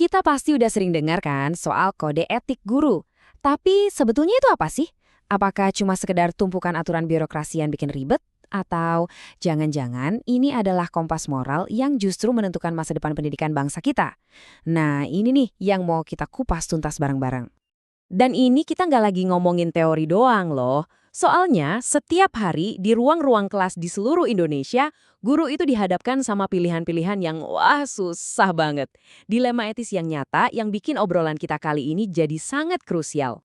Kita pasti udah sering dengar kan soal kode etik guru. Tapi sebetulnya itu apa sih? Apakah cuma sekedar tumpukan aturan birokrasi yang bikin ribet? Atau jangan-jangan ini adalah kompas moral yang justru menentukan masa depan pendidikan bangsa kita? Nah, ini nih yang mau kita kupas tuntas bareng-bareng. Dan ini kita nggak lagi ngomongin teori doang loh. Soalnya setiap hari di ruang-ruang kelas di seluruh Indonesia, guru itu dihadapkan sama pilihan-pilihan yang wah susah banget. Dilema etis yang nyata yang bikin obrolan kita kali ini jadi sangat krusial.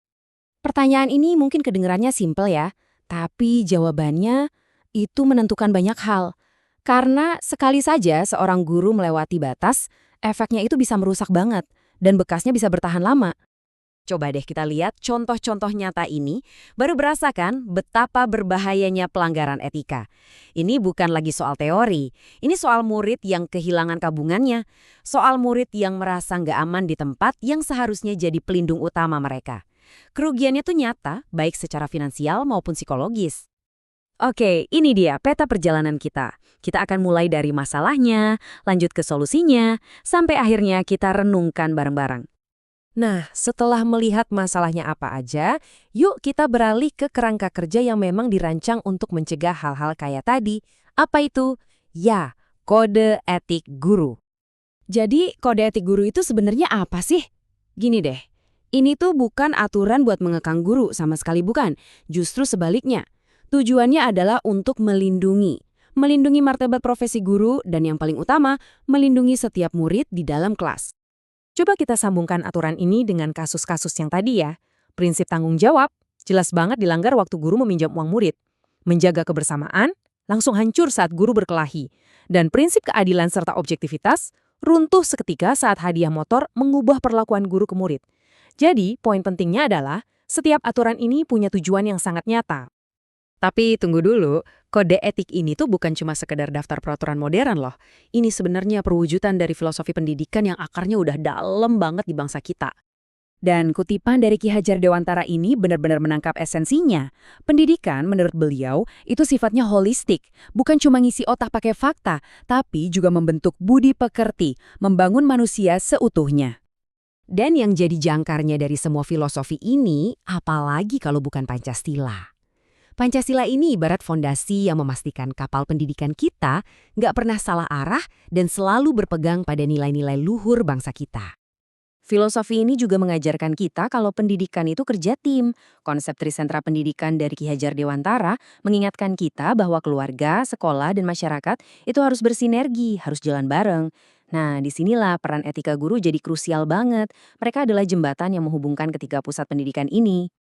Pertanyaan ini mungkin kedengarannya simpel ya, tapi jawabannya itu menentukan banyak hal. Karena sekali saja seorang guru melewati batas, efeknya itu bisa merusak banget dan bekasnya bisa bertahan lama. Coba deh kita lihat contoh-contoh nyata ini, baru berasa kan betapa berbahayanya pelanggaran etika. Ini bukan lagi soal teori, ini soal murid yang kehilangan kabungannya, soal murid yang merasa nggak aman di tempat yang seharusnya jadi pelindung utama mereka. Kerugiannya tuh nyata, baik secara finansial maupun psikologis. Oke, ini dia peta perjalanan kita. Kita akan mulai dari masalahnya, lanjut ke solusinya, sampai akhirnya kita renungkan bareng-bareng. Nah, setelah melihat masalahnya apa aja, yuk kita beralih ke kerangka kerja yang memang dirancang untuk mencegah hal-hal kayak tadi. Apa itu? Ya, kode etik guru. Jadi, kode etik guru itu sebenarnya apa sih? Gini deh, ini tuh bukan aturan buat mengekang guru, sama sekali bukan. Justru sebaliknya. Tujuannya adalah untuk melindungi. Melindungi martabat profesi guru, dan yang paling utama, melindungi setiap murid di dalam kelas. Coba kita sambungkan aturan ini dengan kasus-kasus yang tadi ya. Prinsip tanggung jawab, jelas banget dilanggar waktu guru meminjam uang murid. Menjaga kebersamaan, langsung hancur saat guru berkelahi. Dan prinsip keadilan serta objektivitas, runtuh seketika saat hadiah motor mengubah perlakuan guru ke murid. Jadi, poin pentingnya adalah, setiap aturan ini punya tujuan yang sangat nyata. Tapi tunggu dulu, kode etik ini tuh bukan cuma sekedar daftar peraturan modern loh. Ini sebenarnya perwujudan dari filosofi pendidikan yang akarnya udah dalam banget di bangsa kita. Dan kutipan dari Ki Hajar Dewantara ini benar-benar menangkap esensinya. Pendidikan, menurut beliau, itu sifatnya holistik. Bukan cuma ngisi otak pakai fakta, tapi juga membentuk budi pekerti, membangun manusia seutuhnya. Dan yang jadi jangkarnya dari semua filosofi ini, apalagi kalau bukan Pancasila. Pancasila ini ibarat fondasi yang memastikan kapal pendidikan kita nggak pernah salah arah dan selalu berpegang pada nilai-nilai luhur bangsa kita. Filosofi ini juga mengajarkan kita kalau pendidikan itu kerja tim. Konsep trisentra pendidikan dari Ki Hajar Dewantara mengingatkan kita bahwa keluarga, sekolah, dan masyarakat itu harus bersinergi, harus jalan bareng. Nah, disinilah peran etika guru jadi krusial banget. Mereka adalah jembatan yang menghubungkan ketiga pusat pendidikan ini.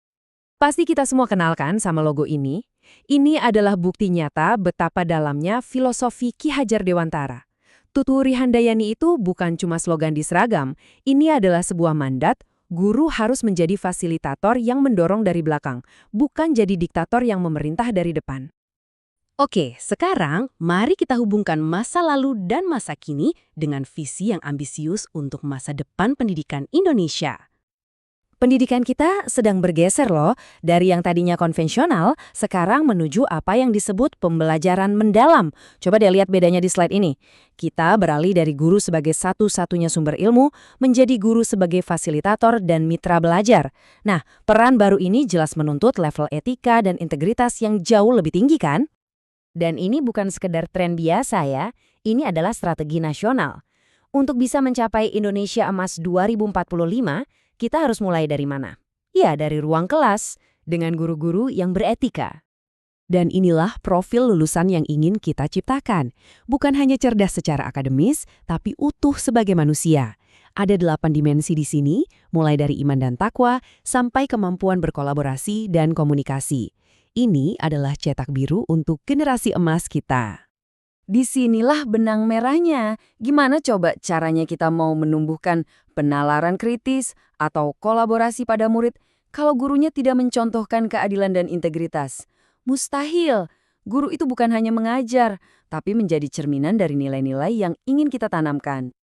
Pasti kita semua kenalkan sama logo ini. Ini adalah bukti nyata betapa dalamnya filosofi Ki Hajar Dewantara. Tuturi Handayani itu bukan cuma slogan di seragam. Ini adalah sebuah mandat, guru harus menjadi fasilitator yang mendorong dari belakang, bukan jadi diktator yang memerintah dari depan. Oke, sekarang mari kita hubungkan masa lalu dan masa kini dengan visi yang ambisius untuk masa depan pendidikan Indonesia. Pendidikan kita sedang bergeser loh, dari yang tadinya konvensional, sekarang menuju apa yang disebut pembelajaran mendalam. Coba deh lihat bedanya di slide ini. Kita beralih dari guru sebagai satu-satunya sumber ilmu, menjadi guru sebagai fasilitator dan mitra belajar. Nah, peran baru ini jelas menuntut level etika dan integritas yang jauh lebih tinggi kan? Dan ini bukan sekedar tren biasa ya, ini adalah strategi nasional. Untuk bisa mencapai Indonesia Emas 2045, kita harus mulai dari mana? Ya, dari ruang kelas, dengan guru-guru yang beretika. Dan inilah profil lulusan yang ingin kita ciptakan. Bukan hanya cerdas secara akademis, tapi utuh sebagai manusia. Ada 8 dimensi di sini, mulai dari iman dan takwa, sampai kemampuan berkolaborasi dan komunikasi. Ini adalah cetak biru untuk generasi emas kita. Disinilah benang merahnya. Gimana coba caranya kita mau menumbuhkan penalaran kritis atau kolaborasi pada murid kalau gurunya tidak mencontohkan keadilan dan integritas? Mustahil. Guru itu bukan hanya mengajar, tapi menjadi cerminan dari nilai-nilai yang ingin kita tanamkan.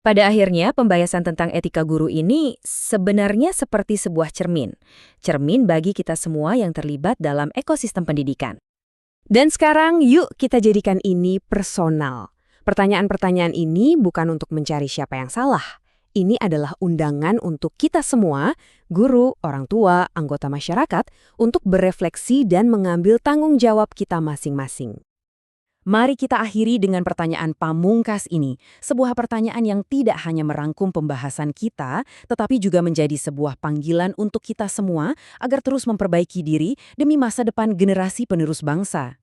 Pada akhirnya, pembahasan tentang etika guru ini sebenarnya seperti sebuah cermin. Cermin bagi kita semua yang terlibat dalam ekosistem pendidikan. Dan sekarang yuk kita jadikan ini personal. Pertanyaan-pertanyaan ini bukan untuk mencari siapa yang salah. Ini adalah undangan untuk kita semua, guru, orang tua, anggota masyarakat, untuk berefleksi dan mengambil tanggung jawab kita masing-masing. Mari kita akhiri dengan pertanyaan pamungkas ini. Sebuah pertanyaan yang tidak hanya merangkum pembahasan kita, tetapi juga menjadi sebuah panggilan untuk kita semua agar terus memperbaiki diri demi masa depan generasi penerus bangsa.